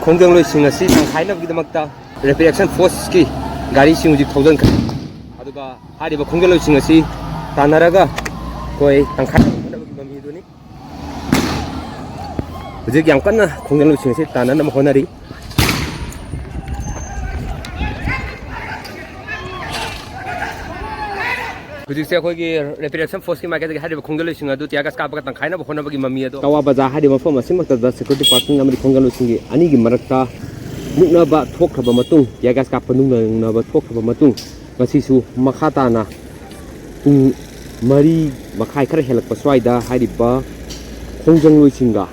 ꯈꯣꯡꯖꯪꯂꯣꯏꯁꯤꯡ ꯑꯁꯤ ꯇꯪꯈꯥꯏꯅꯕꯒꯤꯗꯃꯛꯇ ꯔꯦꯄꯤꯗ ꯑꯦꯛꯁꯟ ꯐꯣꯔꯁꯀꯤ ꯒꯥꯔꯤꯁꯤꯡ ꯍꯧꯖꯤꯛ ꯊꯧꯖꯤꯟꯈ꯭ꯔꯦ ꯑꯗꯨꯒ ꯍꯥꯏꯔꯤꯕ ꯈꯣꯡꯖꯪꯂꯣꯏꯁꯤꯡ ꯑꯁꯤ ꯇꯥꯟꯅꯔꯒ ꯑꯩꯈꯣꯏ ꯇꯪꯈꯥꯏꯅꯕꯒꯤ ꯃꯃꯤꯗꯨꯅꯤ ꯍꯧꯖꯤꯛ ꯌꯥꯝ ꯀꯟꯅ ꯈꯣꯡꯖꯪꯂꯣꯏꯁꯤꯡ ꯑꯁꯤ ꯇꯥꯟꯅꯅꯕ ꯍꯣꯠꯅꯔꯤ ꯍꯧꯖꯤꯛꯁꯦ ꯑꯩꯈꯣꯏꯒꯤ ꯔꯦꯄꯤꯗ ꯑꯦꯛꯁꯟ ꯐꯣꯔꯁꯀꯤ ꯃꯥꯏꯀꯩꯗꯒꯤ ꯍꯥꯏꯔꯤꯕ ꯈꯣꯡꯖꯪꯂꯣꯏꯁꯤꯡ ꯑꯗꯨ ꯇꯤꯌꯥꯔ ꯒꯥꯁ ꯀꯥꯞꯄꯒ ꯇꯪꯈꯥꯏꯅꯕ ꯍꯣꯠꯅꯕꯒꯤ ꯃꯃꯤ ꯑꯗꯣ ꯇꯋꯥ ꯕꯖꯥꯔ ꯍꯥꯏꯔꯤꯕ ꯃꯐꯝ ꯑꯁꯤꯃꯛꯇꯗ ꯁꯦꯀ꯭ꯌꯨꯔꯤꯇꯤ ꯄꯥꯔꯁꯟ ꯑꯃꯗꯤ ꯈꯣꯡꯖꯪꯂꯣꯏꯁꯤꯡꯒꯤ ꯑꯅꯤꯒꯤ ꯃꯔꯛꯇ ꯃꯨꯛꯅꯕ ꯊꯣꯛꯈ꯭ꯔꯕ ꯃꯇꯨꯡ ꯇꯤꯌꯥꯔ ꯒꯥꯁ ꯀꯥꯞꯄ ꯅꯨꯡꯅꯕ ꯊꯣꯛꯈ꯭ꯔꯕ ꯃꯇꯨꯡ ꯉꯁꯤꯁꯨ ꯃꯈꯥ ꯇꯥꯅ ꯄꯨꯡ 4:30 ꯈꯔ ꯍꯦꯜꯂꯛꯄ ꯁ꯭ꯋꯥꯏꯗ ꯍꯥꯏꯔꯤꯕ ꯈꯣꯡꯖꯪꯂꯣꯏꯁꯤꯡꯒ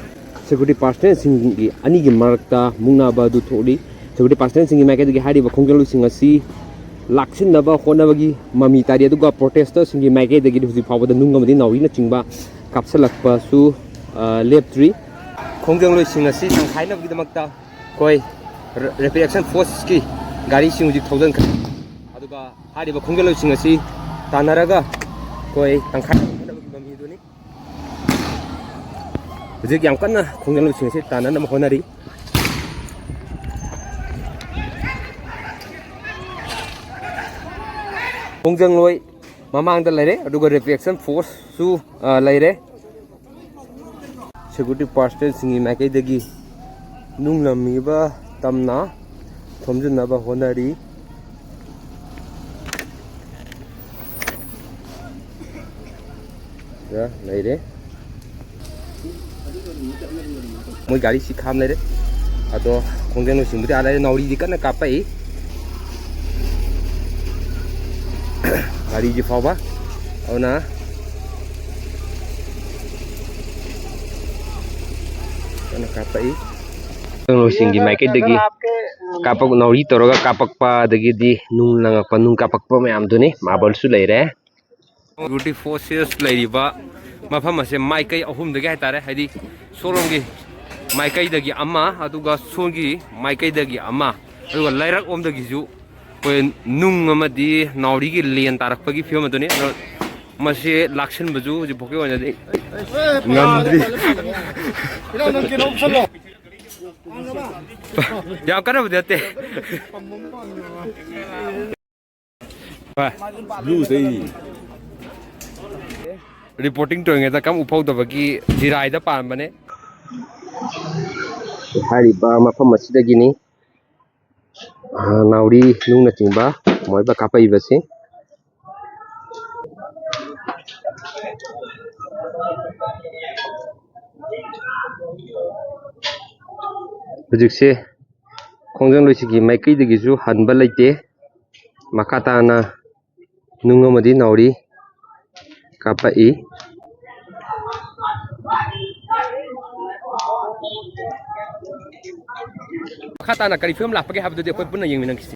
ꯁꯦꯀ꯭ꯌꯨꯔꯤꯇꯤ ꯄꯥꯔꯁꯅꯦꯜꯁꯤꯡꯒꯤ ꯑꯅꯤꯒꯤ ꯃꯔꯛꯇ ꯃꯨꯛꯅꯕ ꯑꯗꯨ ꯊꯣꯛꯂꯤ ꯁꯦꯀ꯭ꯌꯨꯔꯤꯇꯤ ꯄꯥꯔꯁꯅꯦꯜꯁꯤꯡꯒꯤ ꯃꯥꯏꯀꯩꯗꯒꯤ ꯍꯥꯏꯔꯤꯕ ꯈꯣꯡꯖꯪꯂꯣꯏꯁꯤꯡ ꯑꯁꯤ ꯂꯥꯛꯁꯤꯟꯅꯕ ꯍꯣꯠꯅꯕꯒꯤ ꯃꯃꯤ ꯇꯥꯔꯤ ꯑꯗꯨꯒ ꯄ꯭ꯔꯣꯇꯦꯁꯇꯔꯁꯤꯡꯒꯤ ꯃꯥꯏꯀꯩꯗꯒꯤ ꯍꯧꯖꯤꯛ ꯐꯥꯎꯕꯗ ꯅꯨꯡ ꯑꯃꯗꯤ ꯅꯥꯎꯔꯤꯅꯆꯤꯡꯕ ꯀꯥꯞꯁꯤꯜꯂꯛꯄꯁꯨ ꯂꯦꯞꯇ꯭ꯔꯤ ꯈꯣꯡꯖꯪꯂꯣꯏꯁꯤꯡ ꯑꯁꯤ ꯇꯪꯈꯥꯏꯅꯕꯒꯤꯗꯃꯛꯇ ꯑꯩꯈꯣꯏ ꯔꯦꯄꯤꯗ ꯑꯦꯛꯁꯟ ꯐꯣꯔꯁꯀꯤ ꯒꯥꯔꯤꯁꯤꯡ ꯍꯧꯖꯤꯛ ꯊꯧꯖꯤꯟꯈ꯭ꯔꯦ ꯑꯗꯨꯒ ꯍꯥꯏꯔꯤꯕ ꯈꯣꯡꯖꯪꯂꯣꯏꯁꯤꯡ ꯑꯁꯤ ꯇꯥꯟꯅꯔꯒ ꯑꯩꯈꯣꯏ ꯇꯪꯈꯥꯏꯅꯕ ꯍꯣꯠꯅꯕꯒꯤ ꯃꯃꯤꯗꯨꯅꯤ ꯍꯧꯖꯤꯛ ꯌꯥꯝ ꯀꯟꯅ ꯈꯣꯡꯖꯪꯂꯣꯏꯁꯤꯡ ꯑꯁꯤ ꯇꯥꯟꯅꯅꯕ ꯍꯣꯠꯅꯔꯤ ꯈꯣꯡꯖꯪꯂꯣꯏ ꯃꯃꯥꯡꯗ ꯂꯩꯔꯦ ꯑꯗꯨꯒ ꯔꯦꯄꯤꯗ ꯑꯦꯛꯁꯟ ꯐꯣꯔꯁꯁꯨ ꯂꯩꯔꯦ ꯁꯦꯀ꯭ꯌꯨꯔꯤꯇꯤ ꯄꯥꯔꯁꯅꯦꯜꯁꯤꯡꯒꯤ ꯃꯥꯏꯀꯩꯗꯒꯤ ꯅꯨꯡꯂꯝꯃꯤꯕ ꯇꯝꯅ ꯊꯣꯝꯖꯤꯟꯅꯕ ꯍꯣꯠꯅꯔꯤ ꯂꯩꯔꯦ ꯃꯣꯏ ꯒꯥꯔꯤꯁꯤ ꯈꯥꯝ ꯂꯩꯔꯦ ꯑꯗꯣ ꯈꯣꯡꯖꯪꯂꯣꯏꯁꯤꯡꯕꯨꯗꯤ ꯂꯩꯔꯦ ꯅꯥꯎꯔꯤꯗꯤ ꯀꯟꯅ ꯀꯥꯞꯄꯛꯏ ꯒꯥꯔꯤꯁꯤ ꯐꯥꯎꯕ ꯑꯗꯨꯅ ꯀꯟꯅ ꯀꯥꯞꯄꯛꯏ ꯈꯣꯡꯖꯪꯂꯣꯏꯁꯤꯡꯒꯤ ꯃꯥꯏꯀꯩꯗꯒꯤ ꯅꯥꯎꯔꯤ ꯇꯧꯔꯒ ꯀꯥꯞꯄꯛꯄ ꯑꯗꯒꯤꯗꯤ ꯅꯨꯡ ꯂꯪꯉꯛꯄ ꯅꯨꯡ ꯀꯥꯞꯄꯛꯄ ꯃꯌꯥꯝꯗꯨꯅꯤ ꯃꯥꯔꯕꯜꯁꯨ ꯂꯩꯔꯦ ꯁꯦꯀ꯭ꯌꯨꯔꯤꯇꯤ ꯐꯣꯔꯁꯦꯁ ꯂꯩꯔꯤꯕ ꯃꯐꯝ ꯑꯁꯦ ꯃꯥꯏꯀꯩ ꯑꯍꯨꯝꯗꯒꯤ ꯍꯥꯏꯇꯥꯔꯦ ꯍꯥꯏꯗꯤ ꯁꯣꯝꯒꯤ ꯃꯥꯏꯀꯩꯗꯒꯤ ꯑꯃ ꯑꯗꯨꯒ ꯁꯣꯝꯒꯤ ꯃꯥꯏꯀꯩꯗꯒꯤ ꯑꯃ ꯑꯗꯨꯒ ꯂꯩꯔꯛꯂꯣꯝꯗꯒꯤꯁꯨ ꯑꯩꯈꯣꯏ ꯅꯨꯡ ꯑꯃꯗꯤ ꯅꯥꯎꯔꯤꯒꯤ ꯂꯦꯟ ꯇꯥꯔꯛꯄꯒꯤ ꯐꯤꯕꯝ ꯑꯗꯨꯅꯤ ꯃꯁꯤ ꯂꯥꯛꯁꯤꯟꯕꯁꯨ ꯍꯧꯖꯤꯛꯐꯥꯎꯒꯤ ꯑꯣꯏꯅꯗꯤ ꯉꯝꯗ꯭ꯔꯤ ꯌꯥꯝ ꯀꯟꯅꯕꯨꯗꯤ ꯅꯠꯇꯦ ꯔꯤꯄꯣꯔꯇꯤꯡ ꯇꯧꯔꯤꯉꯩꯗ ꯀꯝ ꯎꯐꯧꯗꯕꯒꯤ ꯖꯤꯔꯥꯏꯗ ꯄꯥꯟꯕꯅꯦ ꯍꯥꯏꯔꯤꯕ ꯃꯐꯝ ꯑꯁꯤꯗꯒꯤꯅꯤ ꯅꯥꯎꯔꯤ ꯅꯨꯡꯅꯆꯤꯡꯕ ꯃꯣꯏꯕ ꯀꯥꯞꯄꯛꯏꯕꯁꯤ ꯍꯧꯖꯤꯛꯁꯦ ꯈꯣꯡꯖꯪꯂꯣꯏꯁꯤꯡꯒꯤ ꯃꯥꯏꯀꯩꯗꯒꯤꯁꯨ ꯍꯟꯕ ꯂꯩꯇꯦ ꯃꯈꯥ ꯇꯥꯅ ꯅꯨꯡ ꯑꯃꯗꯤ ꯅꯥꯎꯔꯤ ꯀꯥꯞꯄꯛꯏ ꯃꯈꯥ ꯇꯥꯅ ꯀꯔꯤ ꯐꯤꯕꯝ ꯂꯥꯛꯄꯒꯦ ꯍꯥꯏꯕꯗꯨꯗꯤ ꯑꯩꯈꯣꯏ ꯄꯨꯟꯅ ꯌꯦꯡꯃꯤꯟꯅꯁꯤ